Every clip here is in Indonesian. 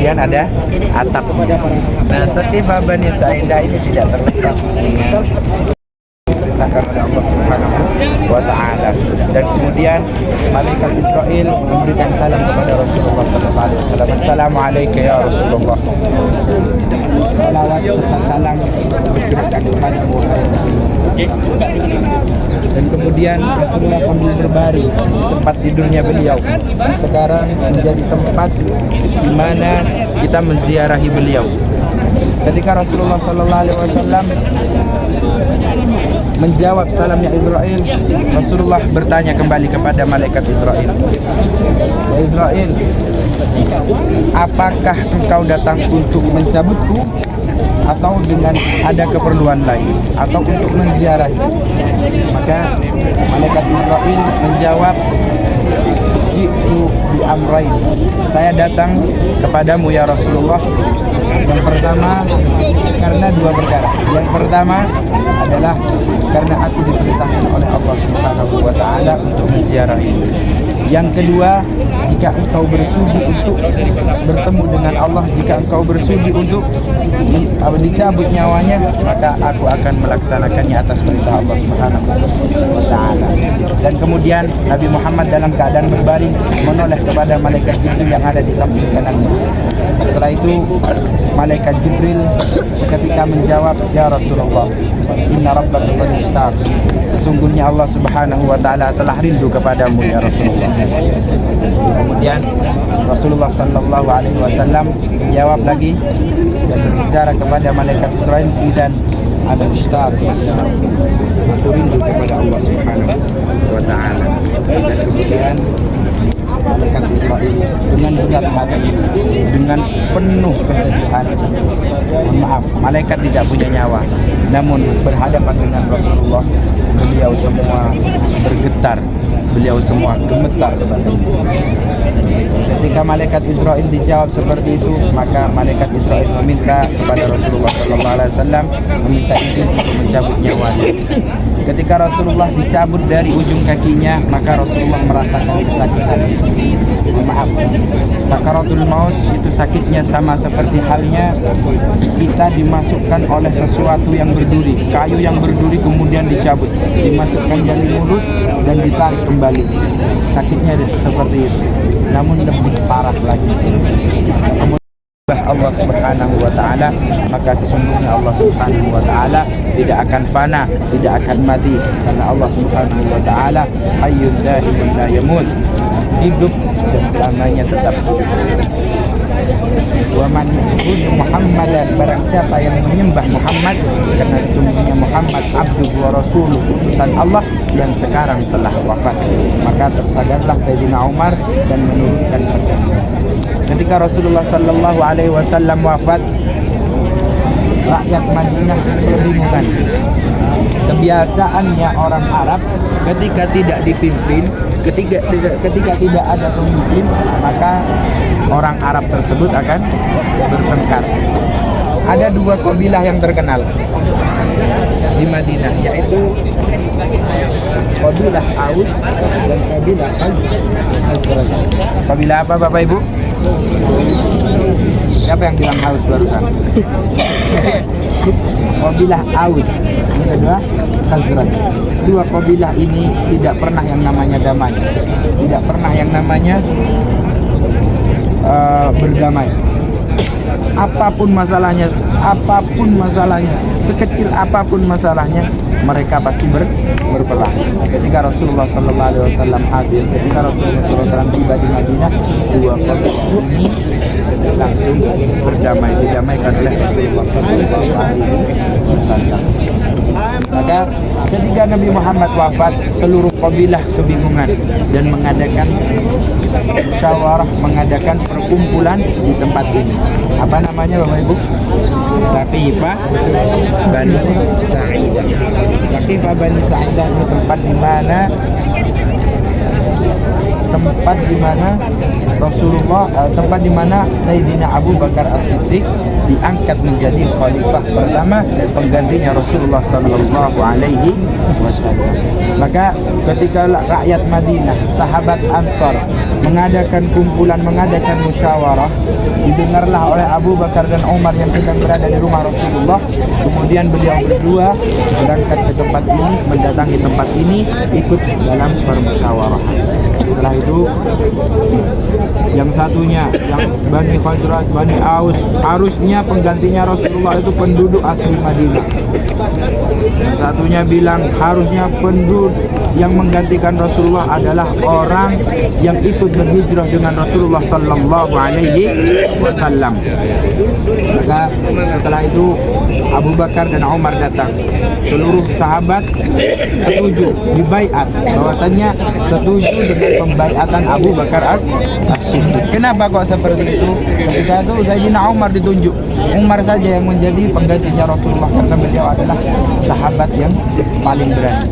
kemudian ada atap. Nah, Saqifah Bani Sa'idah ini tidak terletak dengan diperintahkan oleh Allah Subhanahu wa taala. Dan kemudian malaikat Israel memberikan salam kepada Rasulullah sallallahu alaihi wasallam. Assalamualaikum ya Rasulullah. Salawat serta salam diberikan kepada dan kemudian Rasulullah sambil berbaring tempat tidurnya beliau sekarang menjadi tempat di mana kita menziarahi beliau. Ketika Rasulullah sallallahu alaihi wasallam menjawab salamnya Israel, Rasulullah bertanya kembali kepada malaikat Israel, "Ya Israel, apakah engkau datang untuk mencabutku atau dengan ada keperluan lain atau untuk menziarahi?" Maka malaikat Israel menjawab, "Ji'tu bi amrain." Saya datang kepadamu ya Rasulullah. Yang pertama karena dua perkara. Yang pertama adalah karena aku diperintahkan oleh Allah Subhanahu wa taala untuk menziarahi. Yang kedua, jika engkau bersudi untuk bertemu dengan Allah, jika engkau bersudi untuk dicabut nyawanya, maka aku akan melaksanakannya atas perintah Allah Subhanahu wa taala. Dan kemudian Nabi Muhammad dalam keadaan berbaring menoleh kepada malaikat Jibril yang ada di samping kanannya. Setelah itu malaikat Jibril seketika menjawab, "Ya Rasulullah, inna rabbaka qad ishtaq." Sesungguhnya Allah Subhanahu wa taala telah rindu kepadamu ya Rasulullah. Kemudian Rasulullah sallallahu alaihi wasallam menjawab lagi dan berbicara kepada malaikat Israel, "Idzan ana mushtaq." Aku rindu kepada Allah Subhanahu wa taala. Dan kemudian malaikat Israel dengan berat hati, dengan penuh kesedihan, maaf, malaikat tidak punya nyawa, namun berhadapan dengan Rasulullah, beliau semua bergetar, beliau semua gemetar kepadanya. Ketika malaikat Israel dijawab seperti itu, maka malaikat Israel meminta kepada Rasulullah SAW meminta izin untuk mencabut nyawanya. Ketika Rasulullah dicabut dari ujung kakinya, maka Rasulullah merasakan kesakitan. Maaf, sakaratul maut itu sakitnya sama seperti halnya kita dimasukkan oleh sesuatu yang berduri, kayu yang berduri kemudian dicabut, dimasukkan dari mulut dan ditarik kembali. Sakitnya seperti itu, namun lebih parah lagi. Allah Subhanahu wa taala, maka sesungguhnya Allah Subhanahu wa taala tidak akan fana, tidak akan mati, karena Allah Subhanahu wa taala hayyun daimun la yamut, hidup dan selamanya tetap hidup. Wa man yu'budu Muhammadan, barang siapa yang menyembah Muhammad, karena sesungguhnya Muhammad abduhu wa rasuluh, utusan Allah yang sekarang telah wafat, maka tersadarlah Sayyidina Umar dan menurunkan perkataan. Ketika Rasulullah sallallahu alaihi wasallam wafat, rakyat Madinah kebingungan. Kebiasaannya orang Arab ketika tidak dipimpin, ketika tidak ada pemimpin, maka orang Arab tersebut akan bertengkar. Ada dua kabilah yang terkenal di Madinah, yaitu kabilah Aus dan kabilah Khazraj. Kabilah apa Bapak Ibu? Siapa yang bilang Aus barusan? Kabilah Aus, yang kedua Khazraj. Dua kabilah ini tidak pernah yang namanya damai, tidak pernah yang namanya berdamai. Apapun masalahnya, sekecil apapun masalahnya, mereka pasti berperang. Ketika Rasulullah sallallahu alaihi wasallam hadir, ketika Rasulullah sallallahu alaihi wasallam tiba di Madinah, dua kabilah ini langsung berdamai, didamaikan oleh Rasulullah sallallahu alaihi wasallam. Maka ketika Nabi Muhammad wafat, seluruh kabilah kebingungan dan mengadakan musyawarah, mengadakan perkumpulan di tempat ini. Apa namanya Bapak Ibu? Saqifah Bani Sa'idah. Saqifah Bani Sa'idah itu tempat di mana Rasulullah, tempat di mana Sayyidina Abu Bakar As-Siddiq diangkat menjadi khalifah pertama penggantinya Rasulullah sallallahu alaihi wasallam. Maka ketika rakyat Madinah, sahabat Ansar mengadakan kumpulan, mengadakan musyawarah, didengarlah oleh Abu Bakar dan Umar yang sedang berada di rumah Rasulullah. Kemudian beliau berdua berangkat ke tempat ini, mendatangi tempat ini, ikut dalam permusyawarahan. Setelah itu yang satunya, yang Bani Khazraj, Bani Aus, harusnya penggantinya Rasulullah itu penduduk asli Madinah. Yang satunya bilang harusnya penduduk yang menggantikan Rasulullah adalah orang yang ikut berhijrah dengan Rasulullah sallallahu alaihi wasallam. Maka setelah itu Abu Bakar dan Umar datang. Seluruh sahabat setuju dibaiat, bahwasanya setuju dengan pembaiatan Abu Bakar As-Siddiq. Kenapa kok seperti itu? Ketika itu Sayyidina Umar ditunjuk. Umar saja yang menjadi penggantinya Rasulullah karena beliau adalah sahabat yang paling berani.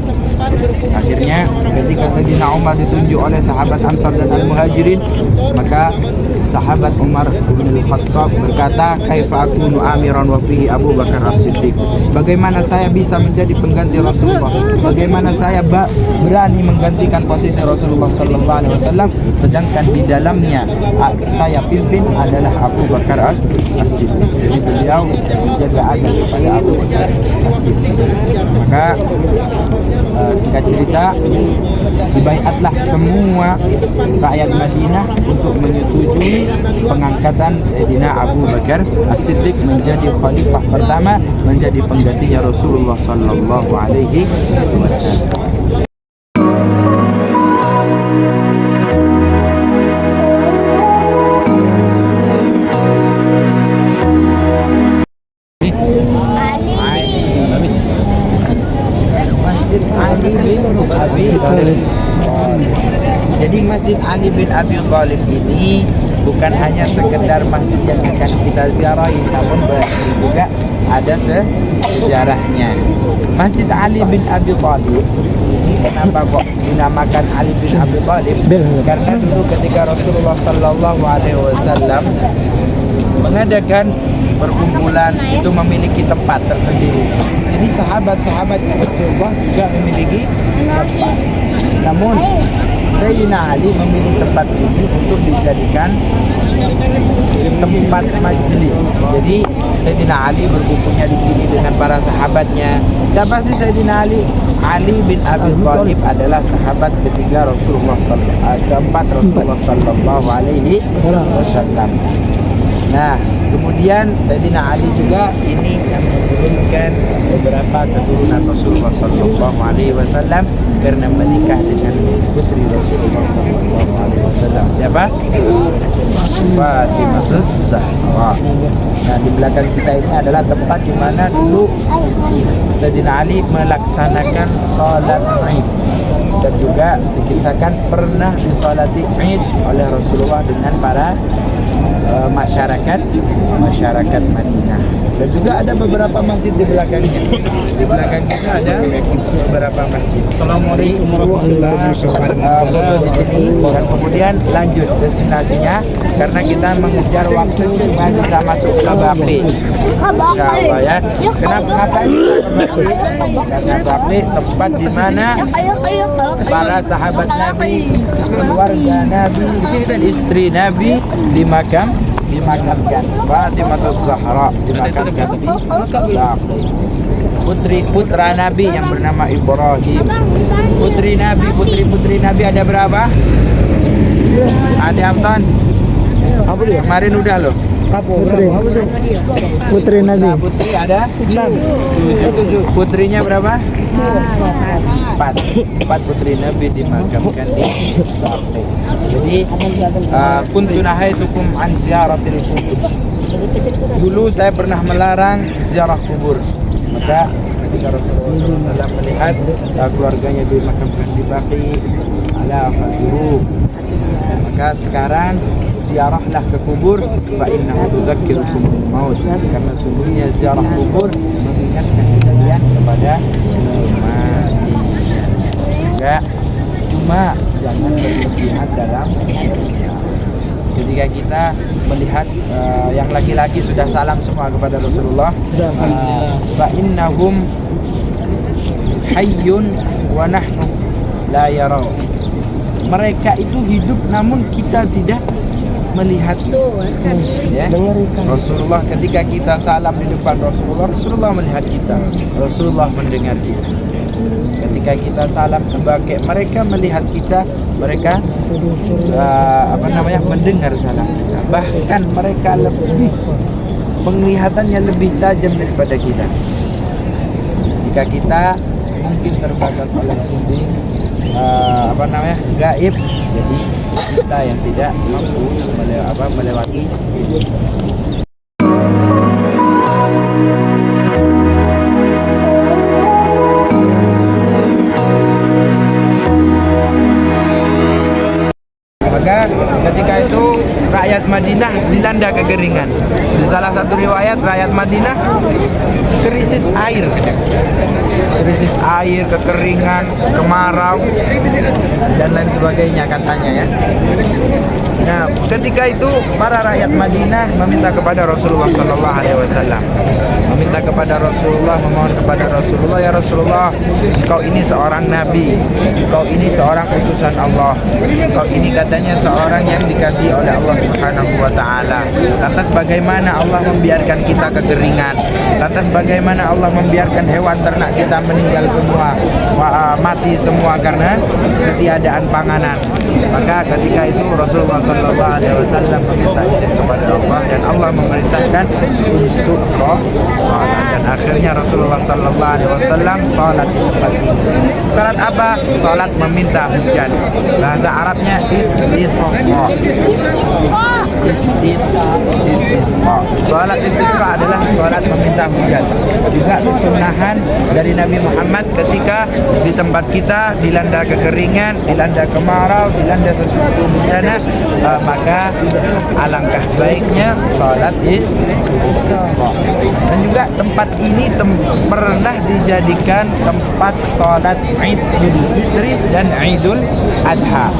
Akhirnya ketika Sayyidina Umar ditunjuk oleh sahabat Ansar dan Al-Muhajirin, maka sahabat Umar bin Al-Khattab berkata, "Kaifa akunu amiran wa fihi Abu Bakar As-Siddiq?" Bagaimana saya bisa menjadi pengganti Rasulullah? Bagaimana saya berani menggantikan posisi Rasulullah sallallahu alaihi wasallam sedangkan di dalamnya saya pimpin adalah Abu Bakar As-Siddiq. Jadi beliau menjaga adab kepada Abu Bakar As-Siddiq. Maka singkat cerita, dibaiatlah semua rakyat Madinah untuk menyetujui pengangkatan Sayyidina Abu Bakar As-Siddiq menjadi khalifah pertama, menjadi penggantinya Rasulullah sallallahu alaihi wasallam. Jadi Masjid Ali bin Abi Thalib ini bukan hanya sekedar masjid yang akan kita ziarahi, namun juga ada sejarahnya. Masjid Ali bin Abi Thalib ini kenapa kok dinamakan Ali bin Abi Thalib? Karena dulu ketika Rasulullah sallallahu alaihi wasallam mengadakan perkumpulan itu memiliki tempat tersendiri. Jadi sahabat-sahabat Rasulullah juga memiliki tempat. Namun Sayyidina Ali memilih tempat ini untuk dijadikan tempat majelis. Jadi Sayyidina Ali berkumpulnya di sini dengan para sahabatnya. Siapa sih Sayyidina Ali? Ali bin Abi Thalib adalah sahabat ketiga Rasulullah keempat Rasulullah sallallahu alaihi wasallam. Nah, kemudian Sayyidina Ali juga ini yang menurunkan beberapa keturunan Rasulullah sallallahu alaihi wasallam karena menikah dengan putri Rasulullah sallallahu alaihi wasallam. Siapa? Fatimah Az-Zahra. Nah, di belakang kita ini adalah tempat di mana dulu Sayyidina Ali melaksanakan salat Id. Dan juga dikisahkan pernah disolati Id oleh Rasulullah dengan para masyarakat Madinah. Dan juga ada beberapa masjid di belakangnya. Di belakang kita ada beberapa masjid. Assalamualaikum warahmatullahi wabarakatuh. Di sini dan kemudian lanjut destinasinya karena kita mengejar waktu dengan bisa masuk ke Baqi. Insyaallah ya. Kenapa karena Baqi tempat di mana para sahabat Nabi, keluarga Nabi, di sini dan istri Nabi dimakamkan. Fatimah Az-Zahra dimakamkan di Baqi. Putra Nabi yang bernama Ibrahim. Putri Nabi ada berapa? Ada Aftan? Kemarin udah loh. Putri Nabi. Nah, putri ada 7. Putrinya berapa? 4 putri Nabi dimakamkan di Baqi. Jadi kuntu nahaitukum an ziyaratil kubur. Dulu saya pernah melarang ziarah kubur. Maka ketika Rasulullah SAW melihat keluarganya dimakamkan di Baqi, ala fazuru, maka sekarang ziarahlah ke kubur, fa innahu tudzakkirukum maut, karena sungguhnya ziarah kubur mengingatkan kalian kepada mati. Juga cuma jangan berlebihan dalam berziarah. ketika kita melihat yang laki-laki sudah salam semua kepada Rasulullah, fa innahum hayyun wa nahnu la yaraw. Mereka itu hidup namun kita tidak melihat. Ya. Rasulullah ketika kita salam di depan Rasulullah, Rasulullah melihat kita, Rasulullah mendengar kita. Ketika kita salam sebagai mereka melihat kita, mereka mendengar salam kita. Bahkan mereka lebih penglihatannya lebih tajam daripada kita. Jika kita mungkin terbatas oleh dinding gaib, jadi kita yang tidak mampu melewati. Maka ketika itu rakyat Madinah dilanda kekeringan. Di salah satu riwayat rakyat Madinah krisis air, kekeringan, kemarau dan lain sebagainya katanya ya. Nah, ketika itu para rakyat Madinah meminta kepada Rasulullah sallallahu alaihi wasallam. Meminta kepada Rasulullah, memohon kepada Rasulullah, ya Rasulullah, kau ini seorang nabi, kau ini seorang utusan Allah, kau ini katanya seorang yang dikasihi oleh Allah Subhanahu wa taala. Lantas bagaimana Allah membiarkan kita kekeringan? Lantas bagaimana Allah membiarkan hewan ternak kita meninggal semua, mati semua karena ketiadaan panganan? Maka ketika itu Rasulullah sallallahu alaihi wasallam meminta izin kepada Allah dan Allah memerintahkan untuk salat, dan akhirnya Rasulullah sallallahu alaihi wasallam salat seperti ini. Salat apa? Salat meminta hujan. Bahasa Arabnya istisqa. Salat istisqa adalah salat meminta hujan. Juga kesunahan dari Nabi Muhammad ketika di tempat kita dilanda kekeringan, dilanda kemarau, dilanda sesuatu bencana, maka alangkah baiknya salat istisqa. Dan juga tempat ini pernah dijadikan tempat salat Idul Fitri dan Idul Adha.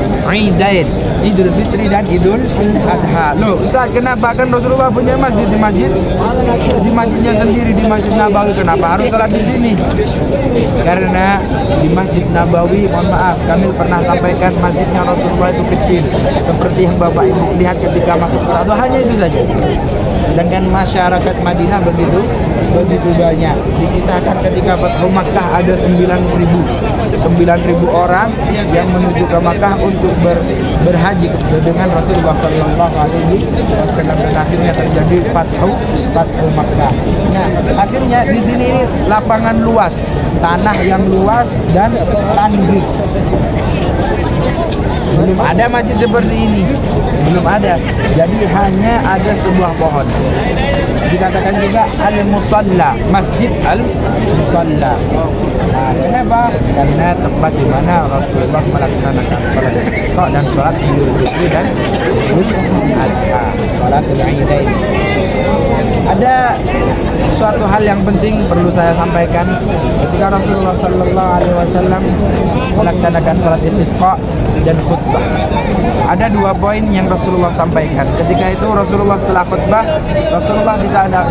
Idul Fitri dan Idul Adha. Loh, Ustaz, kenapa kan Rasulullah punya masjid di masjidnya sendiri di Masjid Nabawi, kenapa harus salat di sini? Karena di Masjid Nabawi, mohon maaf, kami pernah sampaikan masjidnya Rasulullah itu kecil, seperti yang Bapak Ibu lihat ketika masuk ke Raudah, hanya itu saja. Sedangkan masyarakat Madinah begitu banyak. Dikisahkan ketika Fathu Makkah ada 9.000 orang yang menuju ke Makkah untuk berhaji dengan Rasulullah sallallahu alaihi wasallam, dan akhirnya terjadi Fathu Makkah. Nah, akhirnya di sini ini lapangan luas, tanah yang luas dan tanding. Belum ada masjid seperti ini, belum ada. Jadi hanya ada sebuah pohon. Dikatakan juga al-musalla, masjid al-musalla. Nah, kenapa? Karena tempat di mana Rasulullah melaksanakan salat istisqa dan salat Idul Fitri dan Idul Adha, salat Idain. Ada suatu hal yang penting perlu saya sampaikan ketika Rasulullah sallallahu alaihi wasallam melaksanakan salat istisqa dan khutbah. Ada 2 poin yang Rasulullah sampaikan. Ketika itu Rasulullah setelah khutbah, Rasulullah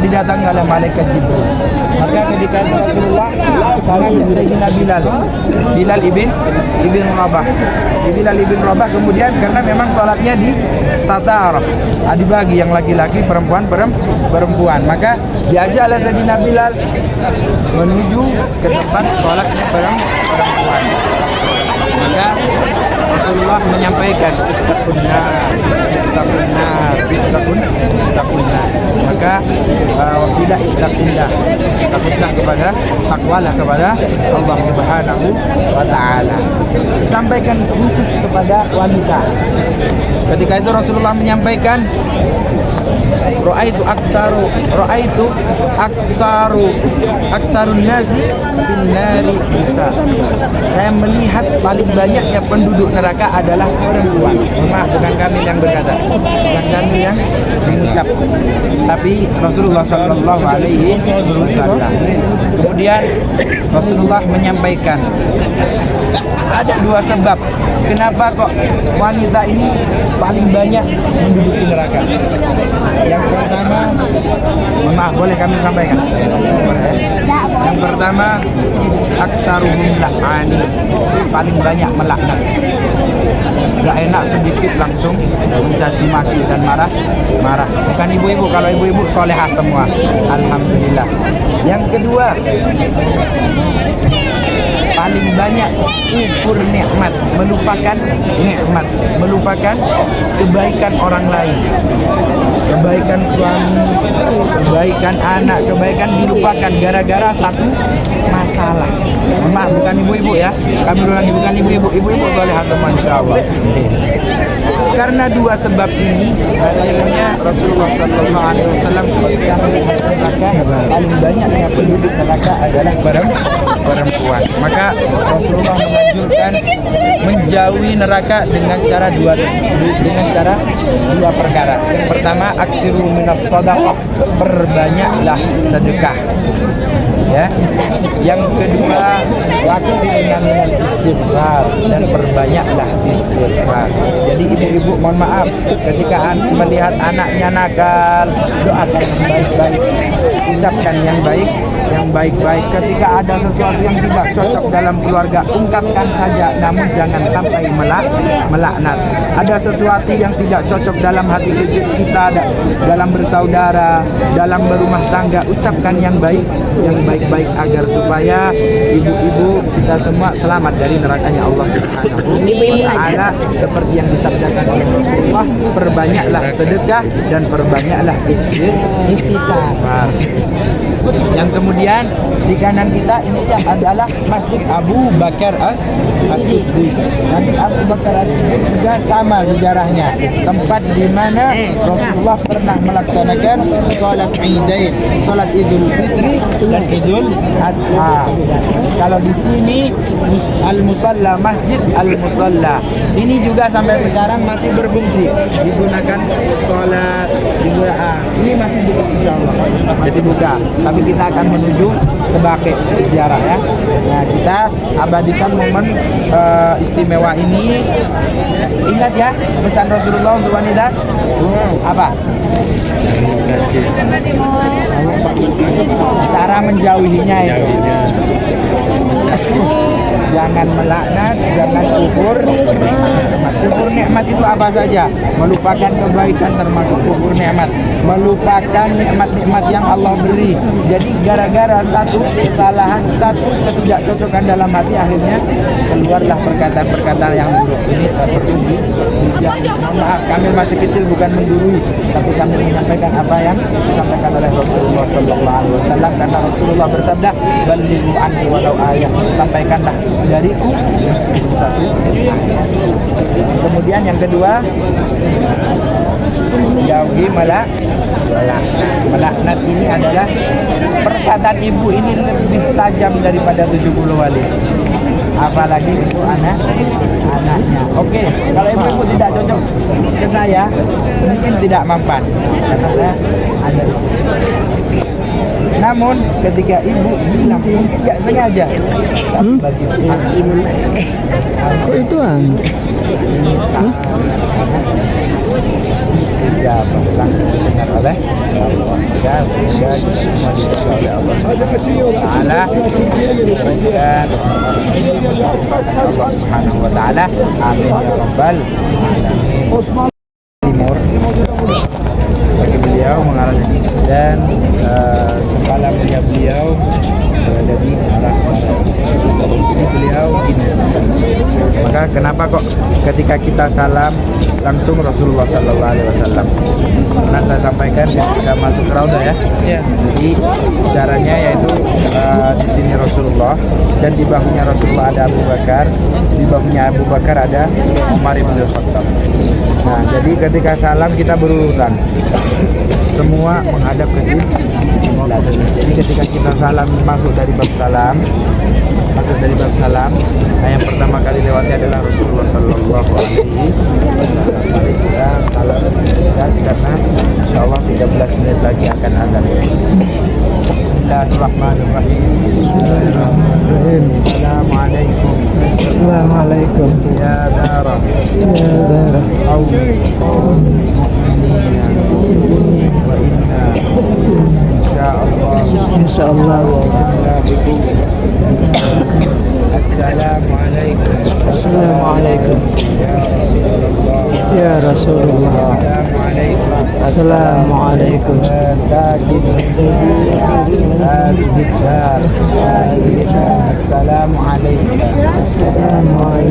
didatangi oleh malaikat Jibril. Maka ketika itu Rasulullah Sayyidina Bilal ibn Rabah kemudian karena memang salatnya di satar, dibagi yang laki-laki, perempuan, maka diajak oleh Sayyidina Bilal menuju ke tempat salatnya perempuan. Maka Rasulullah menyampaikan takutlah, maka tidak takutlah kepada Allah Subhanahu wa taala. Disampaikan khusus kepada wanita. Ketika itu Rasulullah menyampaikan aktarun nasi fil nari bisa. Saya melihat paling banyaknya penduduk neraka adalah perempuan. Maaf, bukan kami yang berkata, bukan kami yang mengucap, tapi Rasulullah Shallallahu Alaihi Wasallam. Kemudian Rasulullah menyampaikan ada dua sebab kenapa kok wanita ini paling banyak menduduki neraka. Yang pertama, maaf, boleh kami sampaikan? Yang pertama, aktaruhum la'ani, paling banyak melaknat. Gak enak sedikit langsung mencaci maki dan marah. Bukan ibu-ibu, kalau ibu-ibu solehah semua, alhamdulillah. Yang kedua, paling banyak kufur nikmat, melupakan nikmat, melupakan kebaikan orang lain, kebaikan suami, kebaikan anak, kebaikan dilupakan gara-gara satu masalah. Maaf, bukan ibu-ibu ya, kami ulangi, bukan ibu-ibu, ibu-ibu solehah semua insyaallah. Karena dua sebab ini, akhirnya Rasulullah Sallallahu Alaihi Wasallam ketika melihat neraka, paling banyak yang penduduk neraka adalah perempuan. Maka Rasulullah menganjurkan menjauhi neraka dengan cara dua perkara. Yang pertama, aktsiru minas shadaqah, perbanyaklah sedekah. Ya. Yang kedua, wakilna minal istighfar, dan perbanyaklah istighfar. Jadi ibu-ibu mohon maaf ketika melihat anaknya nakal, doakan yang baik-baik, ucapkan yang baik-baik. Ketika ada sesuatu yang tidak cocok dalam keluarga, ungkapkan saja, namun jangan sampai melaknat. Ada sesuatu yang tidak cocok dalam hati kita, dalam bersaudara, dalam berumah tangga, ucapkan yang baik-baik agar supaya ibu-ibu kita semua selamat dari nerakanya Allah Subhanahu wa Ta'ala. Seperti yang disabdakan oleh Rasulullah, perbanyaklah sedekah dan perbanyaklah istighfar. Yang kemudian di kanan kita ini adalah Masjid Abu Bakar As-Siddiq. Masjid Abu Bakar As-Siddiq juga sama sejarahnya, tempat di mana Rasulullah pernah melaksanakan salat Idain, salat Idul Fitri dan Idul Adha. Kalau di sini Al-Musalla, Masjid Al-Musalla ini juga sampai sekarang masih berfungsi, digunakan salat, ini masih buka insyaallah, masih buka. Tapi kita akan menuju ke Baqi ziarah ya. Nah, kita abadikan momen istimewa ini. Ingat ya pesan Rasulullah untuk wanita apa? Cara menjauhinya itu. Jangan melaknat, jangan kufur nikmat. Kufur nikmat itu apa saja? Melupakan kebaikan termasuk kufur nikmat. Melupakan nikmat-nikmat yang Allah beri. Jadi gara-gara satu kesalahan, satu ketidakcocokan dalam hati, akhirnya keluarlah perkataan-perkataan yang buruk. Ini seperti mohon maaf, kami masih kecil, bukan menggurui, tapi kami menyampaikan apa yang disampaikan oleh Rasulullah Sallallahu Alaihi Wasallam, karena Rasulullah bersabda, "Balighu anni walau ayat." Sampaikanlah dariku satu ayat. Kemudian yang kedua, jauhi melaknat. Ini adalah perkataan ibu ini lebih tajam daripada 70 wali. Apalagi itu anaknya. Oke, kalau ibu tidak cocok ke saya, mungkin tidak mempan karena saya ada. Namun ketika ibu bilang mungkin tidak sengaja, bagi kok itu langsung didengar oleh Allah Ta'ala, dan Allah Subhanahu wa Ta'ala. Amin ya rabbal alamin. Timur bagi beliau mengarah dan kepala beliau berada di arah istri beliau ini. Maka kenapa kok ketika kita salam langsung Rasulullah Sallallahu Alaihi Wasallam? Karena saya sampaikan ketika masuk ke Raudah ya. Jadi caranya yaitu di sini Rasulullah, dan di bahunya Rasulullah ada Abu Bakar, di bahunya Abu Bakar ada Umar bin Khattab. Nah, jadi ketika salam kita berurutan. semua menghadap ke kiblat. Jadi ketika kita salam masuk dari bab salam, nah yang pertama kali lewati adalah Rasulullah Sallallahu Alaihi Wasallam. Mari kita salam karena insyaallah 13 menit lagi akan azan. Bismillahirrahmanirrahim. Bismillahirrahmanirrahim. Assalamualaikum. Assalamualaikum. Ya dara. Ya dara. Wa inna insyaallah Assalamualaikum. Assalamualaikum. Ya Rasulullah. Assalamualaikum. Assalamualaikum.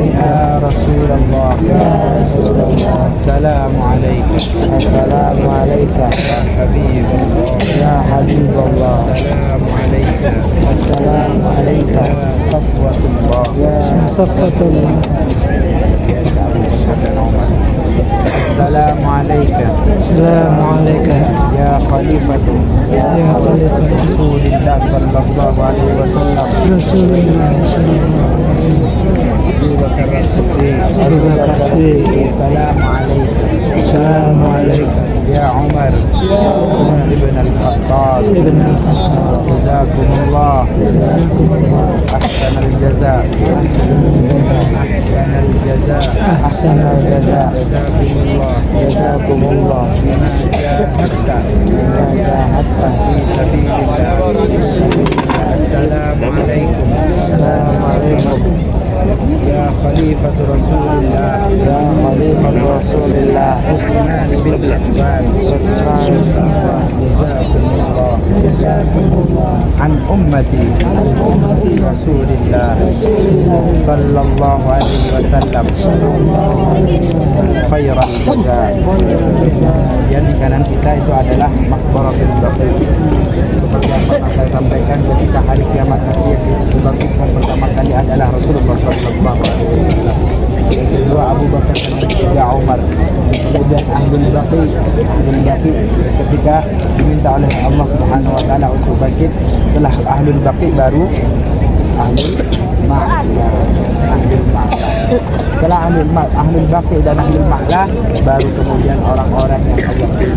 Ya Rasulullah. Assalamualaikum. Assalamualaikum. Ya Habibullah. Assalamualaikum. Assalamualaikum. Safwatullah. Safwatullah. Assalamualaikum. Assalamualaikum. Ya Khalifatu. Ya Khalifatu Rasulillah Sallallahu Alaihi Wasallam. Rasulullah Sallallahu Alaihi Wasallam. Abu Bakar Siddiq. Assalamualaikum. Assalamualaikum. Ya Umar ibn al-Khattab. Jazakumullah. Ahsanal jaza. Ahsanal jaza. Ahsanal jaza. Jazakumullah. Hatta fi sabilillah. Assalamualaikum. Assalamualaikum. Ya Khalifatu Rasulillah. Ya Khalifatu Rasulillah. Uthman bin Affan. Jazakumullah. An ummati Rasulillah Sallallahu Alaihi Wasallam. Khairan jaza. Yang di kanan kita itu adalah Maqbaratul Baqi. Seperti yang pernah saya sampaikan, ketika hari kiamat nanti yang dibangkitkan pertama kali adalah Rasulullah Sallallahu Alaihi Wasallam. Yang kedua Abu Bakar dan yang ketiga Umar. Kemudian Ahlul Baqi ketika diminta oleh Allah Subhanahu Wa Taala untuk bangkit, setelah Ahlul Baqi baru Ahlul Ma'lah. Setelah Ahlul Baqi dan Ahlul Ma'lah baru kemudian orang-orang yang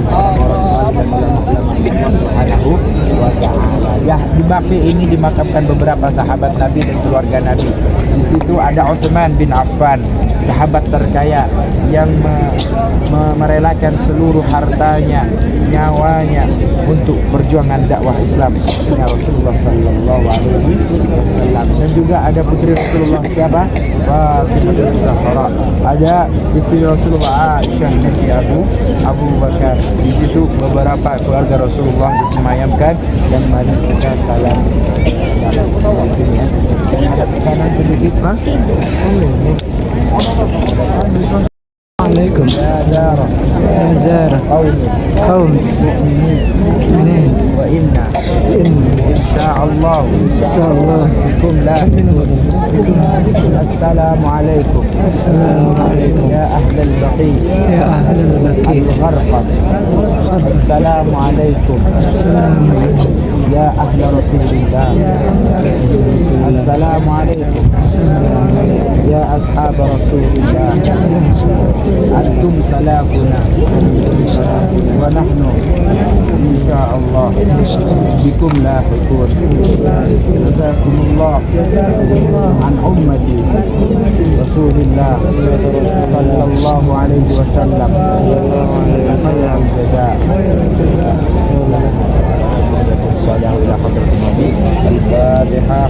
orang-orang saleh dan ulama-ulama Allah Subhanahu wa Ta'ala. Ya, di Baqi ini dimakamkan beberapa sahabat Nabi dan keluarga Nabi. Di situ ada Uthman bin Affan, sahabat terkaya yang merelakan seluruh hartanya, nyawanya untuk perjuangan dakwah Islam. Ya Rasulullah Sallallahu Alaihi Wasallam. Dan juga ada putri Rasulullah siapa? Fatimah Zahra. Ada istri Rasulullah Aisyah binti Abu Bakar. Di situ beberapa keluarga Rasulullah disemayamkan dan mari kita salam. Ada tekanan sedikit, Pak. Assalamualaikum. Ya Zara. Ya Zara. Kaum mu'minin. Wa inna insyaallah bikum la. Assalamualaikum. Assalamualaikum. Ya ahlal baqi. Ya ahlal baqi. Al-gharqad. Assalamualaikum. Assalamualaikum. Ya ahla Rasulillah. Assalamualaikum. Ya ashab Rasulillah. Antum salafuna wa nahnu insyaallah bikum lahiqun. Jazakumullah an ummati Rasulillah sallallahu alaihi wasallam. Khairan jaza. Sallallahu ila hadratin Nabi. Al-Fatihah.